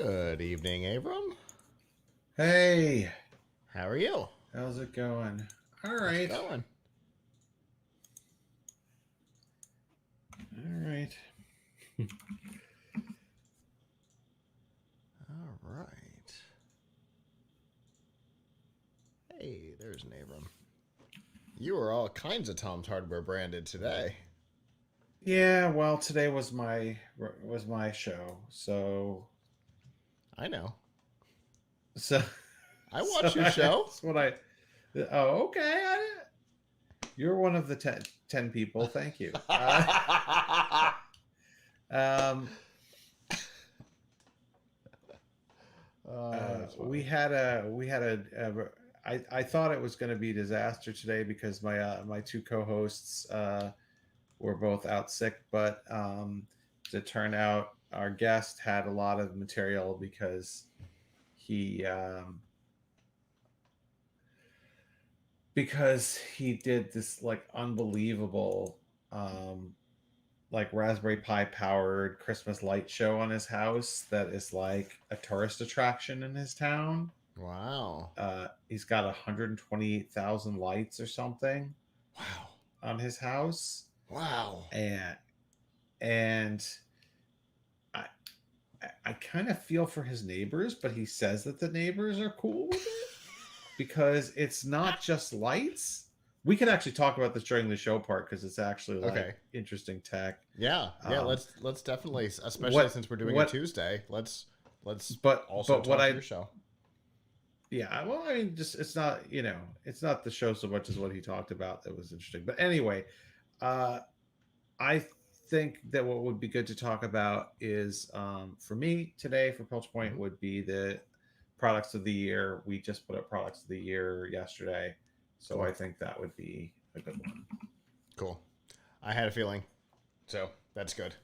Good evening, Abram. Hey, How are you? how's it going? All It's right, going. all right. All right. Hey, there's an Abram. You are all kinds of Tom's Hardware branded today. Yeah, well, today was my show, I know. so I so watch your show. that's what I. Oh, okay. You're one of the ten people. Thank you. Um, That's we funny. had I thought it was going to be a disaster today because my two co-hosts were both out sick, but to turn out, our guest had a lot of material he um, because he did this like unbelievable um, like Raspberry Pi powered Christmas light show on his house that is like a tourist attraction in his town. Wow. He's got 128,000 lights or something Wow. on his house, Wow. and I I kind of feel for his neighbors, but he says that the neighbors are cool with it because it's not just lights. We could actually talk about this during the show part because it's actually like Okay. interesting tech. Yeah. Yeah. Um, Let's definitely, especially what since we're doing a what Tuesday. Let's also but what talk I your show. yeah, well, I mean, just it's not the show so much as what he talked about that was interesting. But anyway, uh, I think that what would be good to talk about is for me today for Pilch Point Mhm. would be the products of the year. We just put up products of the year yesterday, so Cool. I think that would be a good one. Cool. I had a feeling, so that's good.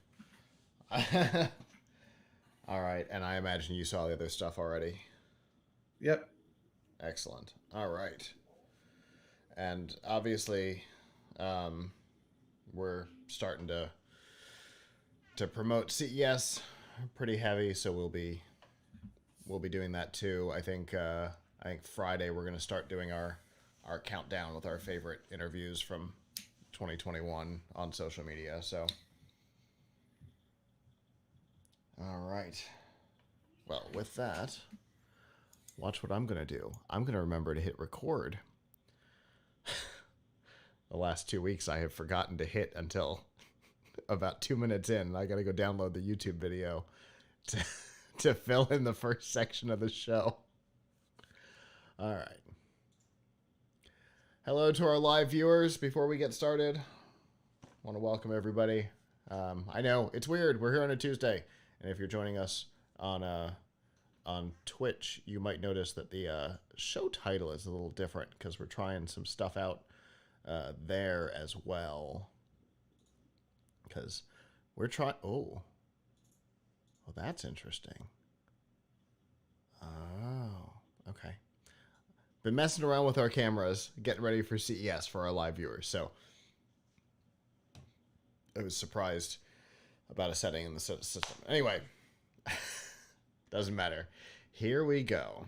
All right, and I imagine you saw the other stuff already. Yep. Excellent. All right, and obviously, um, we're starting to promote CES pretty heavy, so we'll be doing that too. I think Friday we're gonna start doing our countdown with our favorite interviews from 2021 on social media. So, all right. Well, with that, watch what I'm going to do. I'm going to remember to hit record. The last 2 weeks I have forgotten to hit until about 2 minutes in. I got to go download the YouTube video to, to fill in the first section of the show. All right. Hello to our live viewers. Before we get started, I want to welcome everybody. I know it's weird. We're here on a Tuesday, and if you're joining us on Twitch, you might notice that the show title is a little different because we're trying some stuff out there as well. Because we're trying. Oh, well, that's interesting. Oh, okay. Been messing around with our cameras, getting ready for CES for our live viewers. So I was surprised about a setting in the system. Anyway, doesn't matter. Here we go.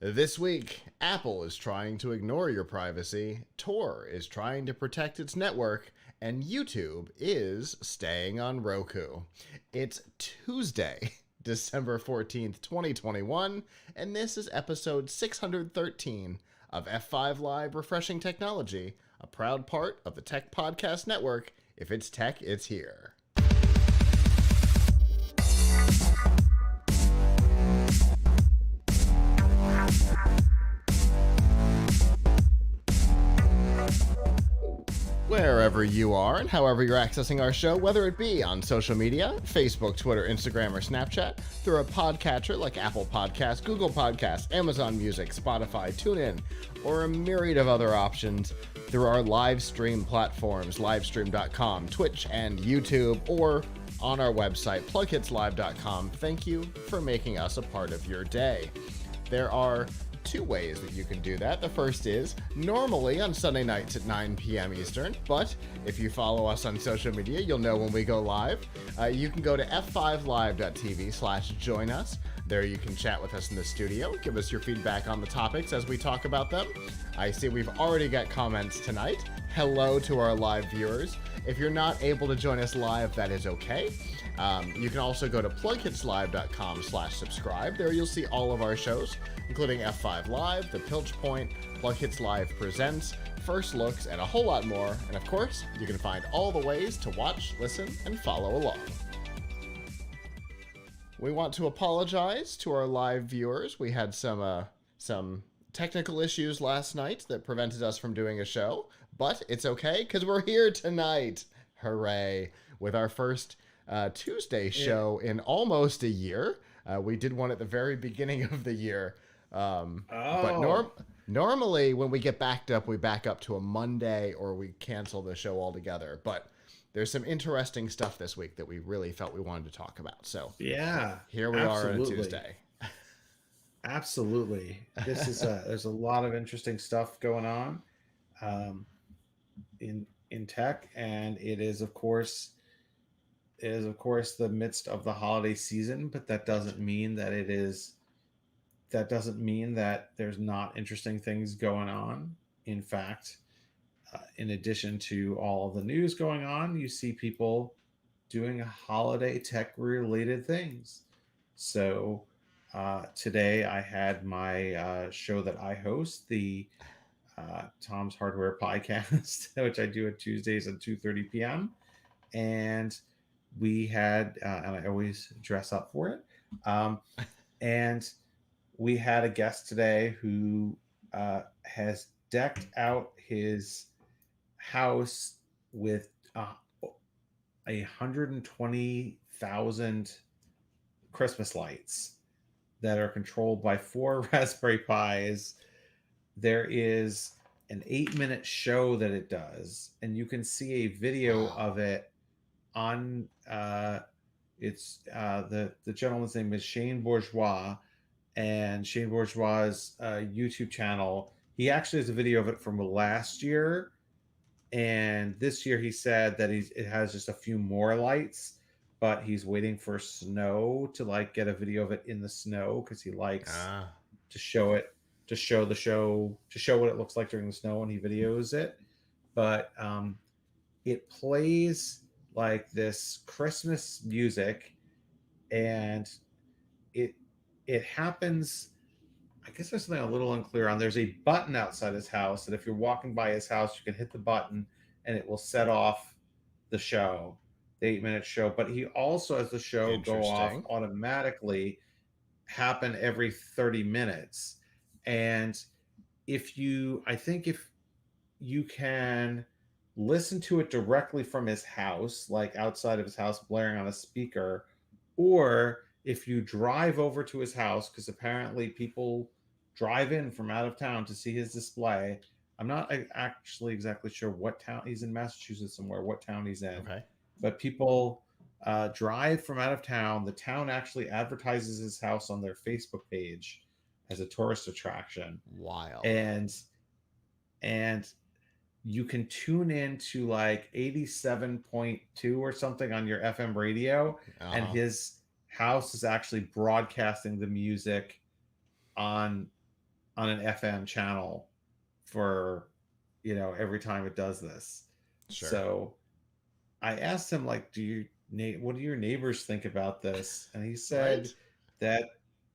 This week, Apple is trying to ignore your privacy, Tor is trying to protect its network, and YouTube is staying on Roku. It's Tuesday, December 14th, 2021, and this is episode 613 of F5 Live Refreshing Technology, a proud part of the Tech Podcast Network. If it's tech, it's here. Wherever you are and however you're accessing our show, whether it be on social media, Facebook, Twitter, Instagram, or Snapchat, through a podcatcher like Apple Podcasts, Google Podcasts, Amazon Music, Spotify, TuneIn, or a myriad of other options, through our live stream platforms, livestream.com, Twitch, and YouTube, or on our website, plughitslive.com. Thank you for making us a part of your day. There are two ways that you can do that. The first is normally on Sunday nights at 9 p.m. Eastern, but if you follow us on social media, you'll know when we go live. You can go to f5live.tv/join us. There you can chat with us in the studio, give us your feedback on the topics as we talk about them. I see we've already got comments tonight. Hello to our live viewers. If you're not able to join us live, that is okay. You can also go to plughitslive.com/subscribe. There you'll see all of our shows, including F5 Live, The Pilch Point, Plug Hits Live Presents, First Looks, and a whole lot more. And of course, you can find all the ways to watch, listen, and follow along. We want to apologize to our live viewers. We had some technical issues last night that prevented us from doing a show, but it's okay because we're here tonight. Hooray! With our first Tuesday show in almost a year. We did one at the very beginning of the year. But normally when we get backed up, we back up to a Monday or we cancel the show altogether. But there's some interesting stuff this week that we really felt we wanted to talk about. So yeah, here we are on a Tuesday. Absolutely. This is there's a lot of interesting stuff going on in tech, and it is of course the midst of the holiday season, but that doesn't mean that there's not interesting things going on. In fact, in addition to all of the news going on, you see people doing holiday tech related things. So today I had my show that I host, the Tom's Hardware Podcast, which I do at Tuesdays at 2:30 p.m. And we had, and I always dress up for it. And we had a guest today who has decked out his house with 120,000 Christmas lights that are controlled by 4 Raspberry Pis. There is an 8-minute show that it does, and you can see a video of it on the gentleman's name is Shane Bourgeois, and Shane Bourgeois's YouTube channel. He actually has a video of it from last year, and this year he said that it has just a few more lights, but he's waiting for snow to get a video of it in the snow because he likes to show what it looks like during the snow when he videos it. But it plays like this Christmas music, and it happens. I guess there's something a little unclear on. There's a button outside his house that if you're walking by his house, you can hit the button and it will set off the show, the 8-minute show. But he also has the show go off automatically, happen every 30 minutes. And if you can listen to it directly from his house, like outside of his house, blaring on a speaker, or if you drive over to his house, because apparently people drive in from out of town to see his display. I'm not actually exactly sure what town he's in. Massachusetts somewhere, what town he's in. Okay. But people drive from out of town. The town actually advertises his house on their Facebook page as a tourist attraction. Wild. And you can tune in to 87.2 or something on your FM radio, and his house is actually broadcasting the music on an FM channel for every time it does this. Sure. So I asked him what do your neighbors think about this? And he said that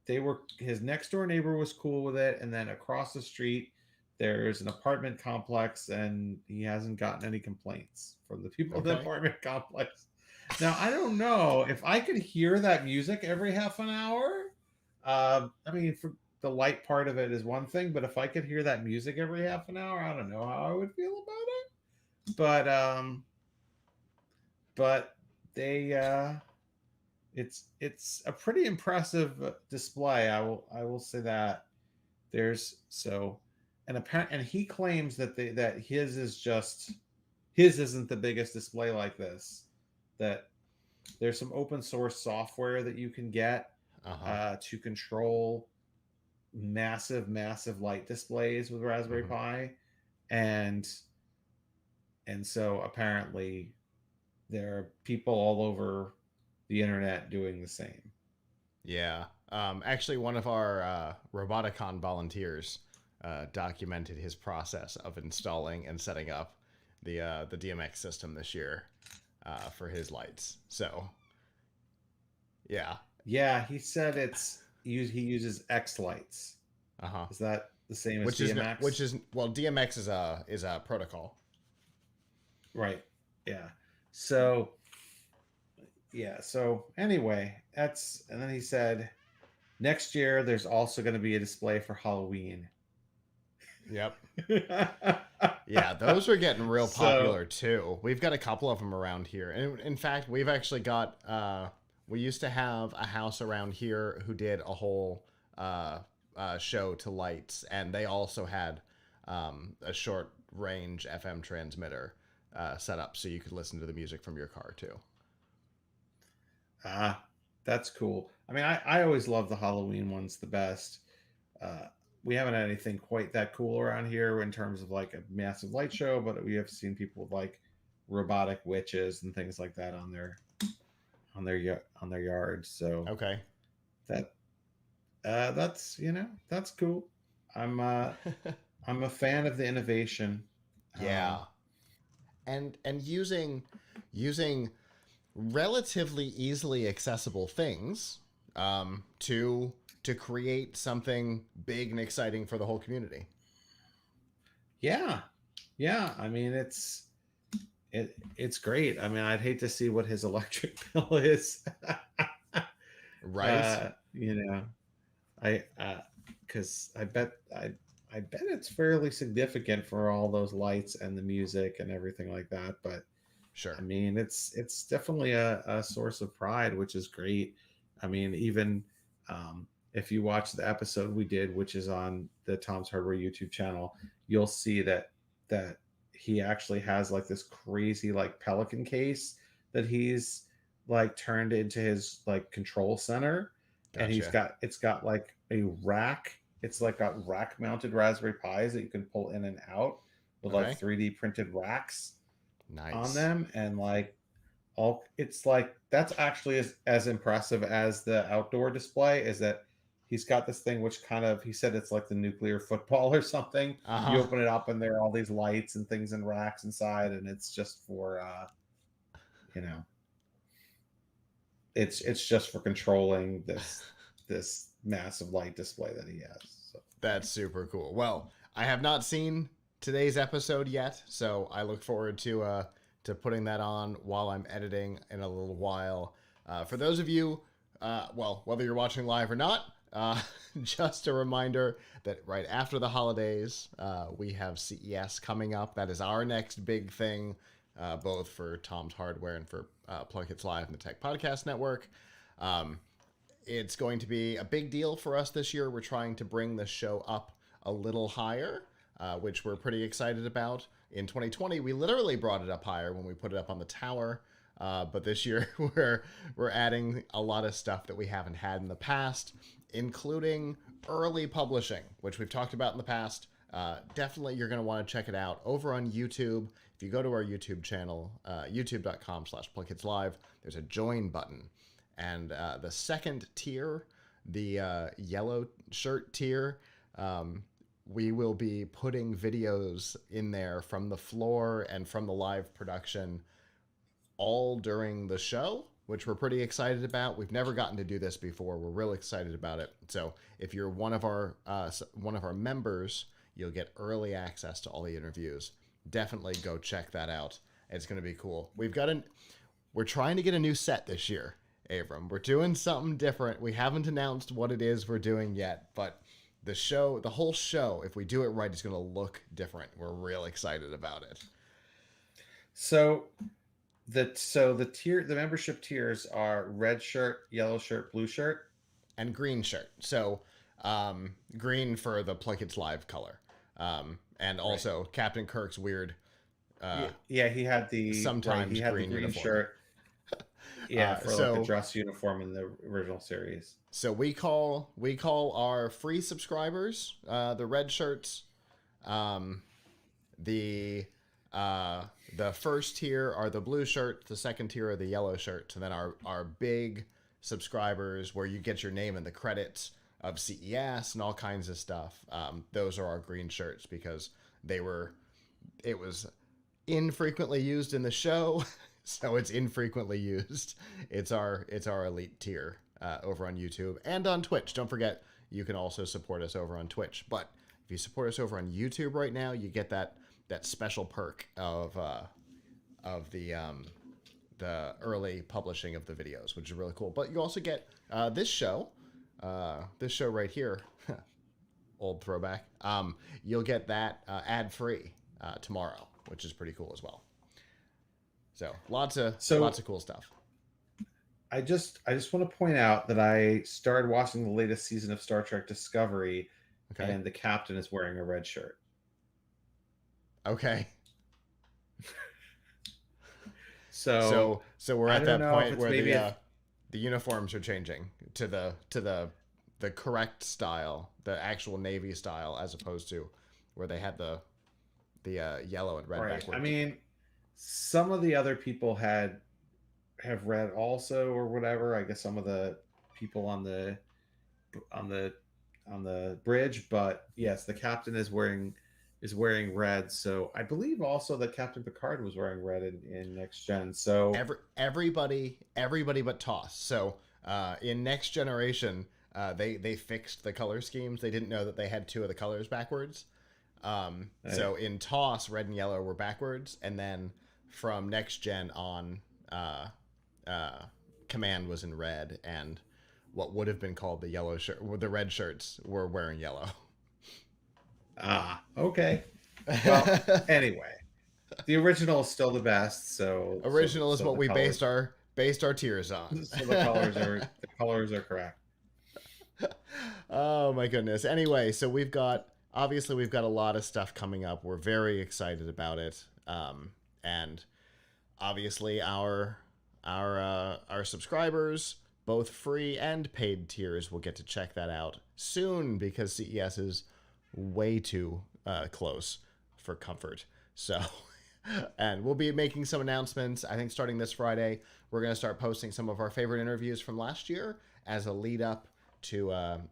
his next door neighbor was cool with it, and then across the street there's an apartment complex, and he hasn't gotten any complaints from the people in the apartment complex. Now, I don't know if I could hear that music every half an hour. I mean, for the light part of it is one thing, but if I could hear that music every half an hour, I don't know how I would feel about it. But they it's a pretty impressive display. I will say that. And he claims that his isn't the biggest display like this. That there's some open source software that you can get to control massive light displays with Raspberry Hmm. Pi, and so apparently there are people all over the internet doing the same. Yeah. Actually, one of our Roboticon volunteers documented his process of installing and setting up the DMX system this year for his lights. So, yeah. Yeah, he said he uses X lights. Uh huh. Is that the same as Which DMX? is well, DMX is a protocol. Right. Yeah. So yeah. So anyway, that's and then he said next year there's also going to be a display for Halloween. Yep. Yeah, those are getting real So popular too. We've got a couple of them around here. And in fact, we've actually got we used to have a house around here who did a whole show to lights, and they also had a short range FM transmitter set up so you could listen to the music from your car too. ah, that's cool. I mean, I always love the Halloween ones the best. Uh, we haven't had anything quite that cool around here in terms of like a massive light show, but we have seen people with like robotic witches and things like that on their yards. So Okay. that that's that's cool. I'm uh I'm a fan of the innovation. Yeah. And using relatively easily accessible things to create something big and exciting for the whole community. Yeah, yeah. I mean, it's great. I mean, I'd hate to see what his electric bill is. Right? You know, I because I bet it's fairly significant for all those lights and the music and everything like that. But I Sure. mean, it's definitely a source of pride, which is great. I mean, even if you watch the episode we did, which is on the Tom's Hardware YouTube channel, you'll see that he actually has like this crazy like Pelican case that he's like turned into his like control center, and Gotcha. it's got like a rack. It's like got rack mounted Raspberry Pis that you can pull in and out with like Okay. 3D printed racks on Nice. them, and like all it's like that's actually as impressive as the outdoor display is that he's got this thing which kind of he said it's like the nuclear football or something. You Uh-huh. open it up and there are all these lights and things and racks inside, and it's just for you know it's just for controlling this massive light display that he has. So That's super cool. Well, I have not seen today's episode yet, so I look forward to putting that on while I'm editing in a little while. For those of you, well, whether you're watching live or not, just a reminder that right after the holidays, we have CES coming up. That is our next big thing, both for Tom's Hardware and for Plug Hits Live and the Tech Podcast Network. Um, it's going to be a big deal for us this year. We're trying to bring the show up a little higher, which we're pretty excited about. In 2020, we literally brought it up higher when we put it up on the tower. But this year, we're adding a lot of stuff that we haven't had in the past, including early publishing, which we've talked about in the past. Definitely, you're going to want to check it out over on YouTube. If you go to our YouTube channel, youtube.com/PlugHitsLive, there's a join button. And the second tier, the yellow shirt tier, we will be putting videos in there from the floor and from the live production all during the show, which we're pretty excited about. We've never gotten to do this before. We're real excited about it. So if you're one of our members, you'll get early access to all the interviews. Definitely go check that out. It's going to be cool. We're trying to get a new set this year, Abram. We're doing something different. We haven't announced what it is we're doing yet, but the whole show, if we do it right, is going to look different. We're real excited about it. so the membership tiers are red shirt, yellow shirt, blue shirt. And green shirt. So green for the Plug It's Live color. And Right. also Captain Kirk's weird Yeah, he had the right. He sometimes had the green green uniform. shirt. Yeah, for like the So dress uniform in the original series. so we call our free subscribers the red shirts. Um, the uh, the first tier are the blue shirts. The second tier are the yellow shirts, and then our big subscribers, where you get your name in the credits of CES and all kinds of stuff. Those are our green shirts because it was infrequently used in the show, so it's infrequently used. It's our elite tier over on YouTube and on Twitch. Don't forget, you can also support us over on Twitch. But if you support us over on YouTube right now, you get that special perk of the early publishing of the videos, which is really cool. But you also get this show right here. Old throwback. You'll get that ad free tomorrow, which is pretty cool as well. So lots of cool stuff. I just want to point out that I started watching the latest season of Star Trek Discovery, Okay. and the captain is wearing a red shirt. Okay. So we're at that point where the uniforms are changing to the correct style, the actual Navy style, as opposed to where they had the yellow and red backwards. I mean, some of the other people have red also, or whatever. I guess some of the people on the bridge, but yes, the captain is wearing red. So I believe also that Captain Picard was wearing red in Next Gen. So everybody but Toss. So in Next Generation, they fixed the color schemes. They didn't know that they had two of the colors backwards. So in Toss, red and yellow were backwards, and then from Next Gen on, Command was in red, and what would have been called the red shirts were wearing yellow. Ah, okay. Well, anyway, the original is still the best. So original is what we based our tiers on. So the colors are correct. Oh my goodness. Anyway, so we've got a lot of stuff coming up. We're very excited about it. And obviously our subscribers, both free and paid tiers, will get to check that out soon because CES is way too close for comfort. So, and we'll be making some announcements. I think starting this Friday, we're going to start posting some of our favorite interviews from last year as a lead up to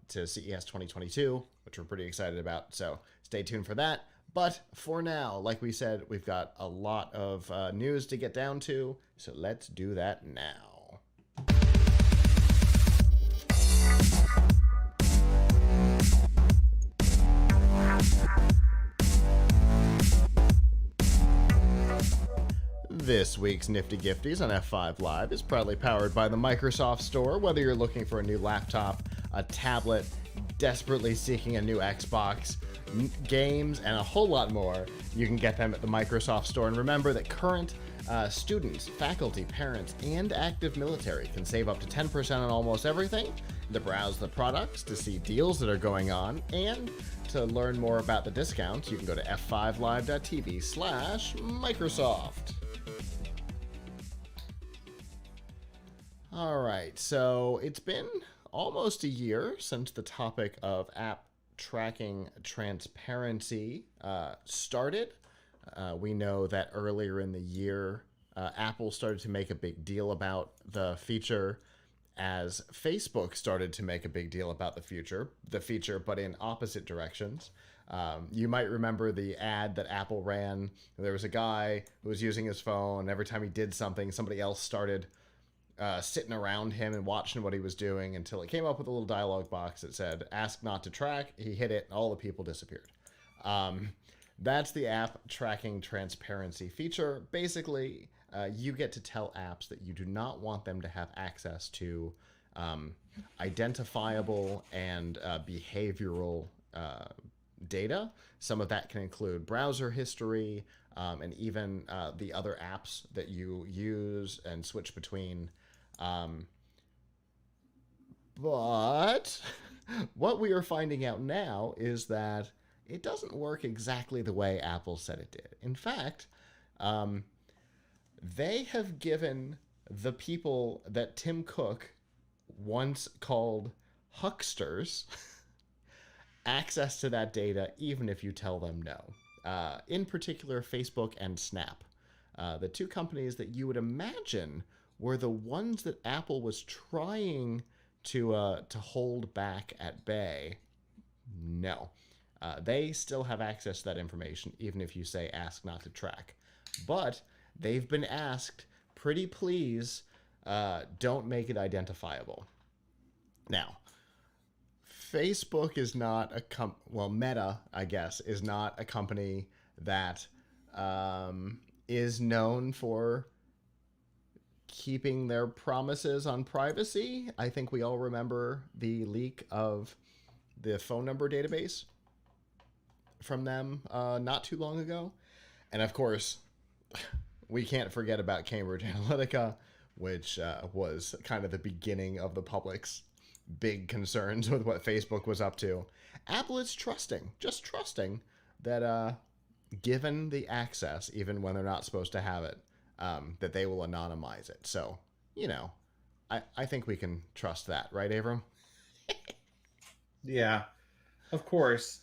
CES 2022, which we're pretty excited about. So stay tuned for that. But for now, like we said, we've got a lot of news to get down to. So let's do that now. This week's Nifty Gifties on F5 Live is proudly powered by the Microsoft Store. Whether you're looking for a new laptop, a tablet, desperately seeking a new Xbox, games, and a whole lot more, you can get them at the Microsoft Store. And remember that current students, faculty, parents, and active military can save up to 10% on almost everything. To browse the products, to see deals that are going on, and to learn more about the discounts, you can go to f5live.tv/Microsoft. All right, so it's been almost a year since the topic of app tracking transparency started. We know that earlier in the year, Apple started to make a big deal about the feature, as Facebook started to make a big deal about the feature, but in opposite directions. You might remember the ad that Apple ran. There was a guy who was using his phone. Every time he did something, somebody else started sitting around him and watching what he was doing until it came up with a little dialogue box that said, "Ask not to track." He hit it, and all the people disappeared. That's the app tracking transparency feature. Basically, you get to tell apps that you do not want them to have access to identifiable and behavioral data. Some of that can include browser history, and even the other apps that you use and switch between. But what we are finding out now is that it doesn't work exactly the way Apple said it did. In fact, they have given the people that Tim Cook once called hucksters access to that data even if you tell them no. In particular, Facebook and Snap, the two companies that you would imagine were the ones that Apple was trying to hold back at bay. No, they still have access to that information, even if you say ask not to track. But they've been asked, pretty please, don't make it identifiable. Now, Facebook is not Meta, I guess, is not a company that is known for keeping their promises on privacy. I think we all remember the leak of the phone number database from them not too long ago. And of course, we can't forget about Cambridge Analytica, which was kind of the beginning of the public's big concerns with what Facebook was up to. Apple is trusting, just trusting that given the access, even when they're not supposed to have it, that they will anonymize it. So, I think we can trust that, right, Abram? Yeah, of course.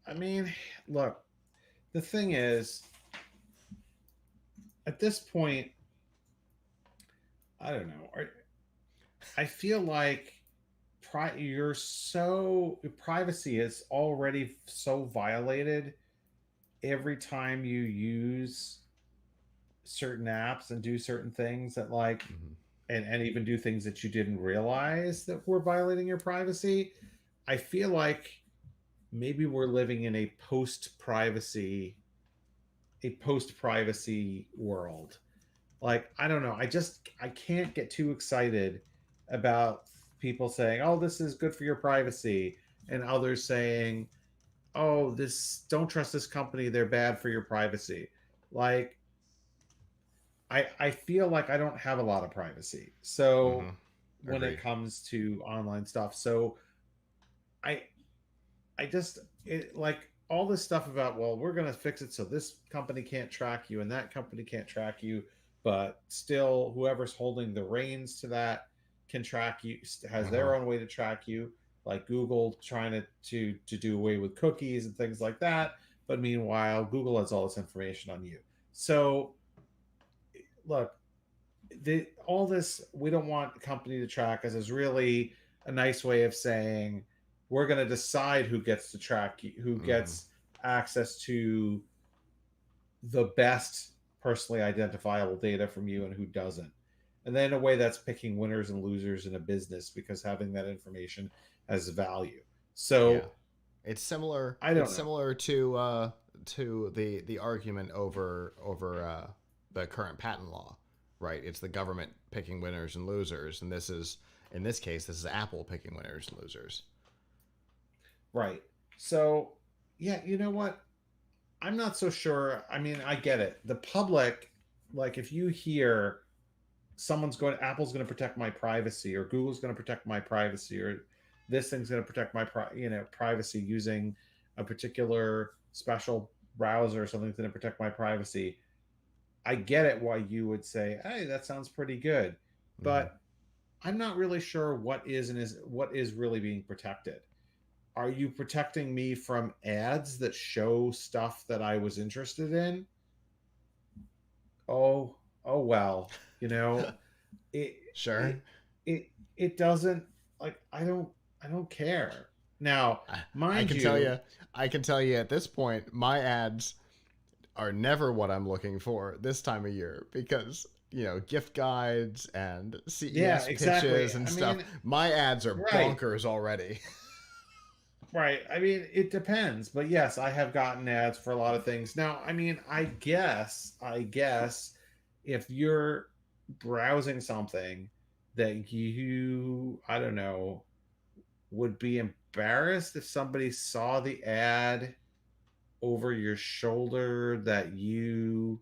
I mean, look, the thing is, at this point, I don't know. I feel like privacy is already so violated every time you use certain apps and do certain things that and even do things that you didn't realize that were violating your privacy. I feel like maybe we're living in a post privacy world. Like, I don't know, I can't get too excited about people saying, oh, this is good for your privacy, and others saying, oh, this, don't trust this company, they're bad for your privacy. Like, I feel like I don't have a lot of privacy. So when it Agreed. comes to online stuff. So I I just like all this stuff about, well, we're going to fix it so this company can't track you and that company can't track you, but still whoever's holding the reins to that can track you, has Uh-huh. their own way to track you, like Google trying to do away with cookies and things like that, but meanwhile Google has all this information on you. So look, all this, we don't want the company to track us, is really a nice way of saying we're going to decide who gets to track you, who Mm-hmm. gets access to the best personally identifiable data from you and who doesn't. And then in a way that's picking winners and losers in a business because having that information has value. Yeah. So It's similar. I It's don't know. similar to the argument over the current patent law, right? It's the government picking winners and losers, and in this case, this is Apple picking winners and losers. Right. So yeah, you know what? I'm not so sure. I mean, I get it. The public, like if you hear Apple's going to protect my privacy, or Google's going to protect my privacy, or this thing's going to protect my privacy using a particular special browser or something's going to protect my privacy. I get it why you would say, "Hey, that sounds pretty good." Mm-hmm. But I'm not really sure what is really being protected. Are you protecting me from ads that show stuff that I was interested in? Oh, oh well, you know, it Sure. it it it doesn't, like, I don't care. Now, I, I mind can tell you, you, I can tell you at this point, my ads are never what I'm looking for this time of year because gift guides and yeah, CES exactly. pitches and I stuff. mean, My ads are right, bonkers already. right. I mean, it depends, but yes, I have gotten ads for a lot of things. Now, I mean, I guess if you're browsing something that I don't know, would be embarrassed if somebody saw the ad over your shoulder that you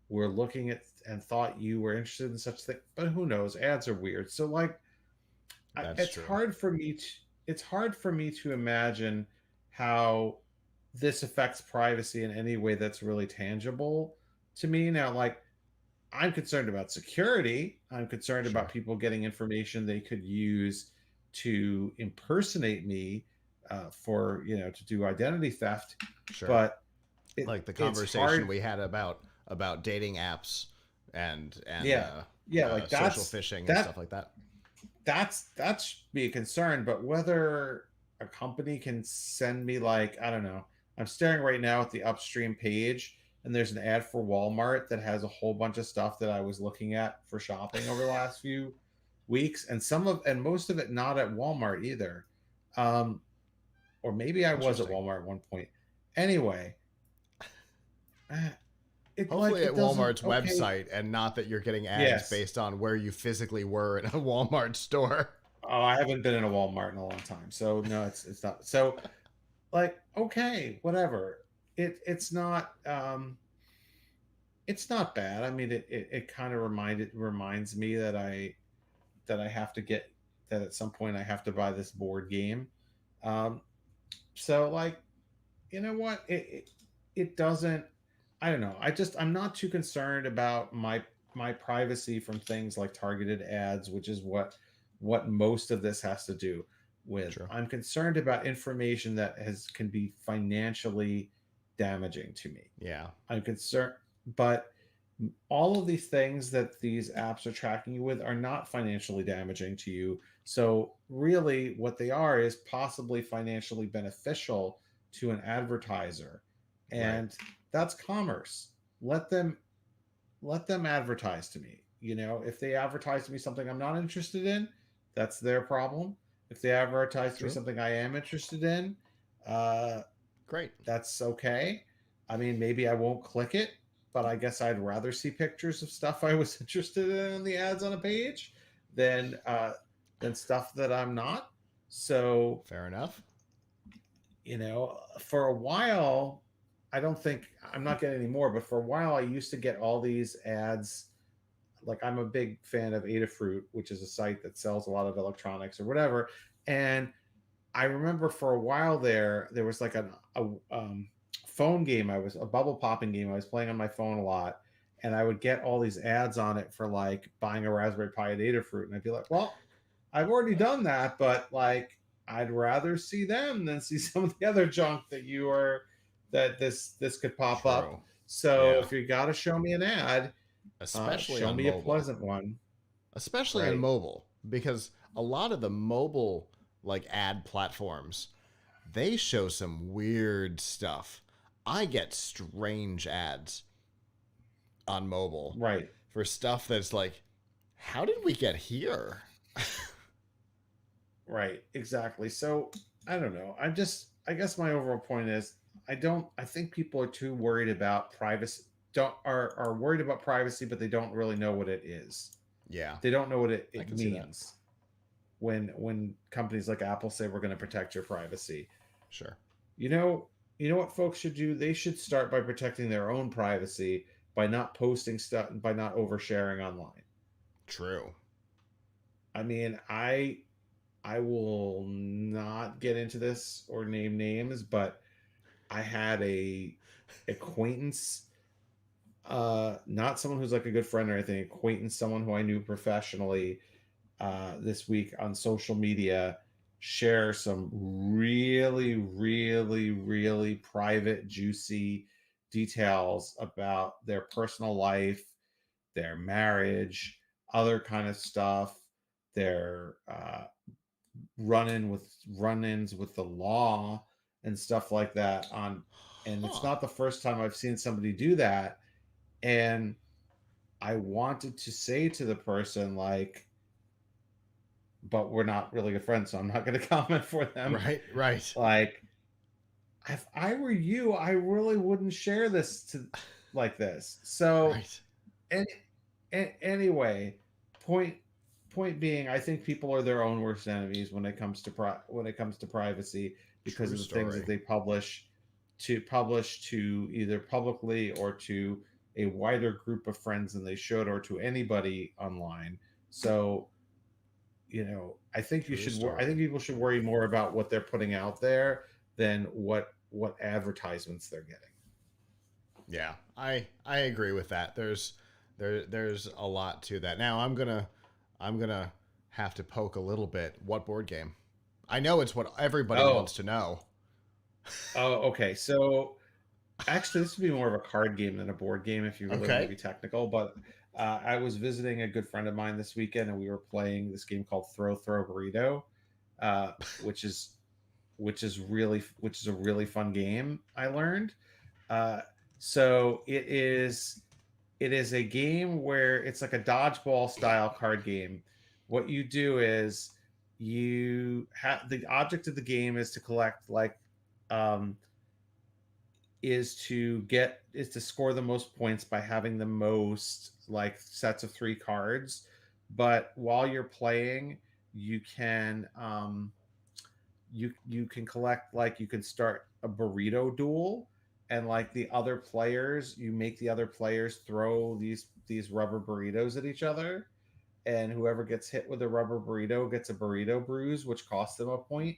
were looking at and thought you were interested in such thing. But who knows? Ads are weird. So like, That's true. it's hard for me to imagine how this affects privacy in any way that's really tangible to me. Now, like, I'm concerned about security. I'm concerned about Sure. people getting information they could use to impersonate me, for, to do identity theft. Sure. But Like the it's conversation hard. we had about dating apps and Yeah, yeah, like social phishing and stuff that like that. that should be a concern. But whether a company can send me, like, I don't know. I'm staring right now at the upstream page, and there's an ad for Walmart that has a whole bunch of stuff that I was looking at for shopping over the last few weeks, and most of it not at Walmart either. Um, or maybe I was at Interesting. Walmart at one point. Anyway, eh, Hopefully at it doesn't. Walmart's Okay, website and not that you're getting ads yes. based on where you physically were in a Walmart store. Oh, I haven't been in a Walmart in a long time, so no, it's not. So, like, okay, whatever. It's not bad. I mean, it kind of reminds me that I have to get that at some point I have to buy this board game. Um, so, like, you know what? It doesn't. I don't know. I'm not too concerned about my privacy from things like targeted ads, which is what most of this has to do with. True. I'm concerned about information that has can be financially damaging to me. Yeah. I'm concerned, but all of these things that these apps are tracking you with are not financially damaging to you. So, really, what they are is possibly financially beneficial to an advertiser. Right. And that's commerce. Let them advertise to me. If they advertise to me something I'm not interested in, that's their problem. If they advertise to me True. something I am interested in, uh, Great. that's okay. I mean, maybe I won't click it, but I guess I'd rather see pictures of stuff I was interested in the ads on a page than stuff that I'm not. So, Fair enough. for a while, I don't think I'm not getting any more, but for a while I used to get all these ads. Like, I'm a big fan of Adafruit, which is a site that sells a lot of electronics or whatever. And I remember for a while there was like a phone game. I was a bubble popping game. I was playing on my phone a lot, and I would get all these ads on it for, like, buying a Raspberry Pi at Adafruit, and I'd be like, well, I've already done that, but, like, I'd rather see them than see some of the other junk that this could pop up. True. So Yeah. if you got to show me an ad, Especially show on me a mobile. pleasant one, Especially on right? mobile, because a lot of the mobile like ad platforms, they show some weird stuff. I get strange ads on mobile Right. for stuff that's like, how did we get here? Right, exactly. So, I don't know. I guess my overall point is, I think people are too worried about privacy, don't are worried about privacy, but they don't really know what it is. Yeah, They don't know what I it can see that. means when companies like Apple say we're going to protect your privacy. Sure. You know, you know what folks should do? They should start by protecting their own privacy by not posting stuff, by not oversharing online. True. I mean, I will not get into this or name names, but I had a acquaintance, not someone who's like a good friend or anything, acquaintance, someone who I knew professionally, this week on social media, share some really, really, really private, juicy details about their personal life, their marriage, other kind of stuff, their run-ins with the law and stuff like that on. And it's Huh. not the first time I've seen somebody do that. And I wanted to say to the person, like, but we're not really good friends, so I'm not going to comment for them. Right. Right. Like, if I were you, I really wouldn't share this to like this. So, Right. and anyway, point point being, I think people are their own worst enemies when it comes to privacy, because True of the things that story. they publish to either publicly or to a wider group of friends than they should, or to anybody online. So, True I story. think people should worry more about what they're putting out there than what advertisements they're getting. Yeah, I agree with that. there's a lot to that. Now I'm gonna have to poke a little bit. What board game? I know it's what everybody Oh, wants to know. okay. So actually, this would be more of a card game than a board game if you really want to Okay. be technical. But I was visiting a good friend of mine this weekend, and we were playing this game called Throw Burrito, uh, which is which is a really fun game. I learned. Uh, so it is a game where it's like a dodgeball style card game. What you do is you have the object of the game is to collect um, is to score the most points by having the most like sets of three cards. But while you're playing, you can you can collect like you can start a burrito duel, and like the other players, you make the other players throw these rubber burritos at each other, and whoever gets hit with a rubber burrito gets a burrito bruise, which costs them a point.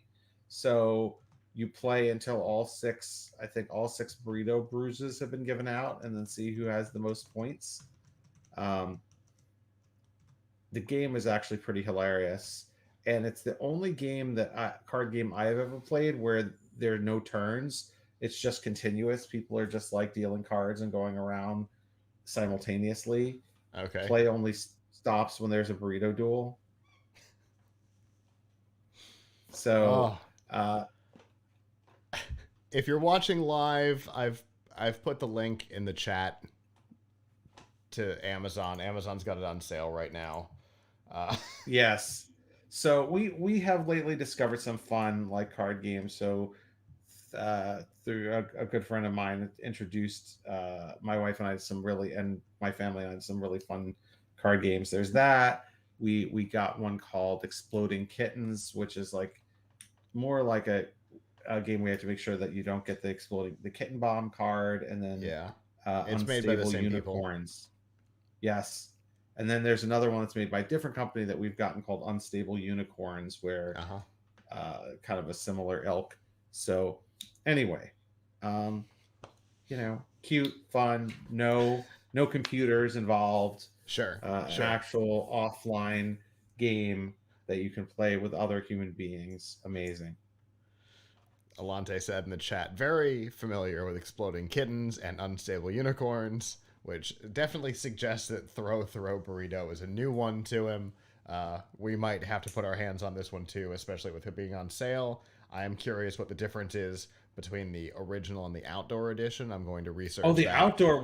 So you play until all six burrito bruises have been given out, and then see who has the most points. Um, the game is actually pretty hilarious, and it's the only card game I have ever played where there are no turns. It's just continuous. People are just like dealing cards and going around simultaneously. Okay. Play only stops when there's a burrito duel. So Oh, uh, if you're watching live, I've put the link in the chat to Amazon. Amazon's got it on sale right now. Uh, yes, so we have lately discovered some fun like card games. So through a good friend of mine introduced my wife and I to some really and my family and I to some really fun card games. There's that. We got one called Exploding Kittens, which is like more like a game we have to make sure that you don't get the kitten bomb card, and then yeah, it's made by the Unstable same people. Unicorns. Yes. And then there's another one that's made by a different company that we've gotten called Unstable Unicorns, where Uh huh. kind of a similar ilk. So anyway, um, cute, fun, no computers involved, Sure. an Sure. actual offline game that you can play with other human beings. Amazing. Alante said in the chat, very familiar with exploding kittens and unstable unicorns, which definitely suggests that Throw Burrito is a new one to him. We might have to put our hands on this one too, especially with it being on sale. I am curious what the difference is between the original and the outdoor edition. I'm going to Oh, research that. the outdoor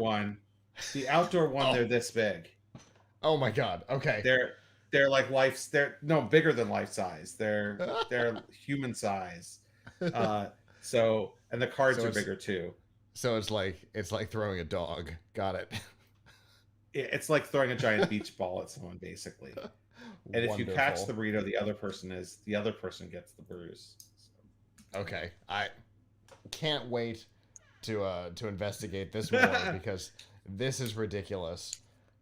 one, Oh, they're this big. oh my God. Okay. They're like they're no bigger than life size. They're human size. Uh, and the cards so are it's bigger too. it's like throwing a dog. Got it. It's like throwing a giant beach ball at someone, basically. And if you catch the Wonderful. burrito, the other person gets the bruise. Okay. I can't wait to investigate this more because this is ridiculous.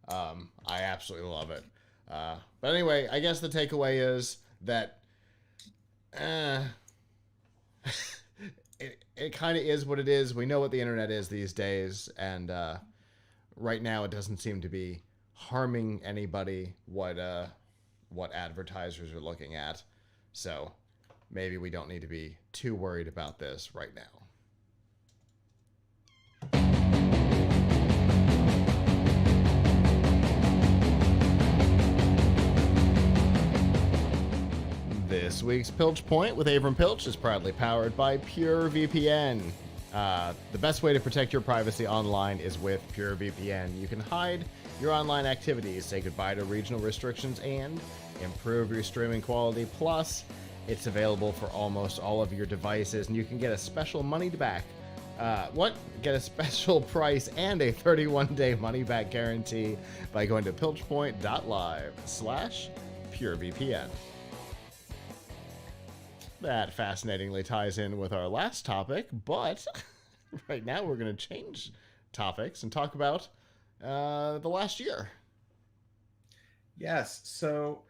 I absolutely love it. But anyway, I guess the takeaway is that uh, it kind of is what it is. We know what the internet is these days, and right now it doesn't seem to be harming anybody what advertisers are looking at. So maybe we don't need to be too worried about this right now. This week's Pilch Point with Avram Pilch is proudly powered by PureVPN. The best way to protect your privacy online is with PureVPN. You can hide your online activities, say goodbye to regional restrictions, and improve your streaming quality. Plus, it's available for almost all of your devices, and you can get a special money back. Get a special price and a 31-day money-back guarantee by going to pilchpoint.live/PureVPN. That fascinatingly ties in with our last topic, but right now we're going to change topics and talk about the last year. Yes. So